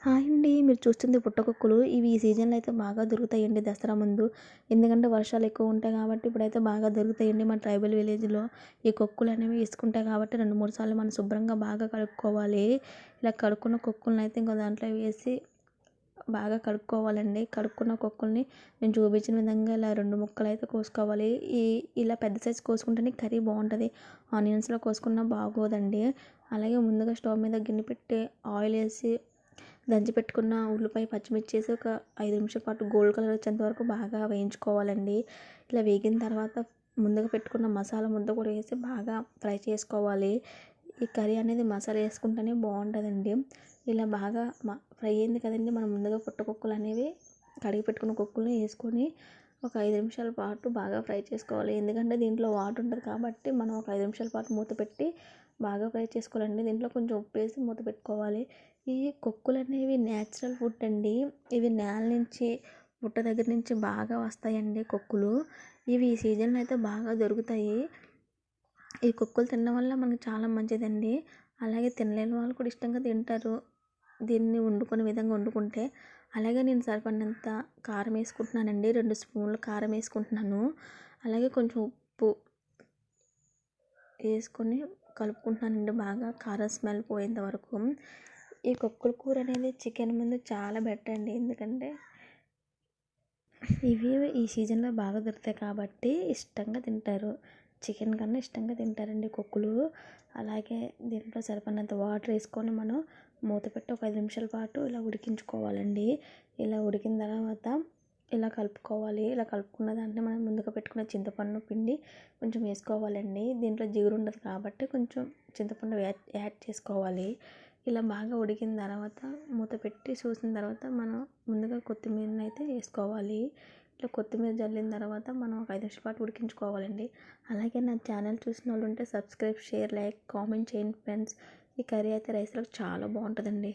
Hi అండి. మీరు చూస్తుంది పుట్టగొక్కులు. ఇవి ఈ సీజన్‌లో అయితే బాగా దొరుకుతాయండి దసరా ముందు. ఎందుకంటే వర్షాలు ఎక్కువ ఉంటాయి కాబట్టి ఇప్పుడైతే బాగా దొరుకుతాయండి. మా ట్రైబల్ విలేజ్‌లో ఈ కొక్కులనేవి ఇసుకుంటాయి కాబట్టి 2, 3 సార్లు మనం శుభ్రంగా బాగా కడుక్కోవాలి. ఇలా కడుక్కున్న కొక్కులనైతే ఇంకో దాంట్లో వేసి బాగా కడుక్కోవాలండి. కడుక్కున్న కొక్కుల్ని నేను చూపించిన విధంగా ఇలా 2 ముక్కలైతే కోసుకోవాలి. ఇలా పెద్ద సైజు కోసుకుంటేనే కర్రీ బాగుంటుంది. ఆనియన్స్‌లో కోసుకున్నా బాగోదండి. అలాగే ముందుగా స్టవ్ మీద గిన్నె పెట్టి ఆయిల్ వేసి దంచి పెట్టుకున్న ఉల్లిపాయ పచ్చిమిర్చి వేసి ఒక 5 నిమిషాల పాటు గోల్డ్ కలర్ వచ్చేంత వరకు బాగా వేయించుకోవాలండి. ఇలా వేగిన తర్వాత ముందుగా పెట్టుకున్న మసాలా ముద్ద కూడా వేసి బాగా ఫ్రై చేసుకోవాలి. ఈ కర్రీ అనేది మసాలా వేసుకుంటేనే బాగుంటుందండి. ఇలా బాగా ఫ్రై అయింది కదండి. మనం ముందుగా పుట్టకొక్కులు అనేవి కడిగి పెట్టుకున్న కొక్కుల్ని వేసుకొని ఒక 5 నిమిషాల పాటు బాగా ఫ్రై చేసుకోవాలి. ఎందుకంటే దీంట్లో వాటర్ ఉంటుంది కాబట్టి మనం ఒక 5 నిమిషాల పాటు మూత పెట్టి బాగా ఫ్రై చేసుకోవాలండి. దీంట్లో కొంచెం ఉప్పు వేసి మూత పెట్టుకోవాలి. ఈ కొక్కులు అనేవి న్యాచురల్ ఫుడ్ అండి. ఇవి నేల నుంచి పుట్ట దగ్గర నుంచి బాగా వస్తాయండి కొక్కులు. ఇవి ఈ సీజన్లో అయితే బాగా దొరుకుతాయి. ఈ కొక్కులు తినడం వల్ల మనకు చాలా మంచిదండి. అలాగే తినలేని వాళ్ళు కూడా ఇష్టంగా తింటారు దీన్ని వండుకునే విధంగా వండుకుంటే. అలాగే నేను సరిపడినంత కారం వేసుకుంటున్నానండి. 2 స్పూన్లు కారం వేసుకుంటున్నాను. అలాగే కొంచెం ఉప్పు వేసుకొని కలుపుకుంటున్నానండి బాగా కారం స్మెల్ పోయేంత వరకు. ఈ కొక్కుల కూర అనేది చికెన్ ముందు చాలా బెటర్ అండి. ఎందుకంటే ఇవి ఈ సీజన్లో బాగా దొరుకుతాయి కాబట్టి ఇష్టంగా తింటారు. చికెన్ కన్నా ఇష్టంగా తింటారండి కొక్కులు. అలాగే దీంట్లో సరిపడినంత వాటర్ వేసుకొని మనం మూత పెట్టి ఒక 5 నిమిషాల పాటు ఇలా ఉడికించుకోవాలండి. ఇలా ఉడికిన తర్వాత ఇలా కలుపుకోవాలి. ఇలా కలుపుకున్న దాంట్లో మనం ముందుగా పెట్టుకున్న చింతపండు పిండి కొంచెం వేసుకోవాలండి. దీంట్లో జిగురు ఉండదు కాబట్టి కొంచెం చింతపండు యాడ్ చేసుకోవాలి. ఇలా బాగా ఉడికిన తర్వాత మూత పెట్టి చూసిన తర్వాత మనం ముందుగా కొత్తిమీరని అయితే వేసుకోవాలి. ఇట్లా కొత్తిమీర జల్లిన తర్వాత మనం ఒక 5 నిమిషాల పాటు ఉడికించుకోవాలండి. అలాగే నా ఛానల్ చూసిన వాళ్ళు ఉంటే సబ్స్క్రైబ్, షేర్, లైక్, కామెంట్ చేయండి ఫ్రెండ్స్. ఈ కర్రీ అయితే రైస్లోకి చాలా బాగుంటుందండి.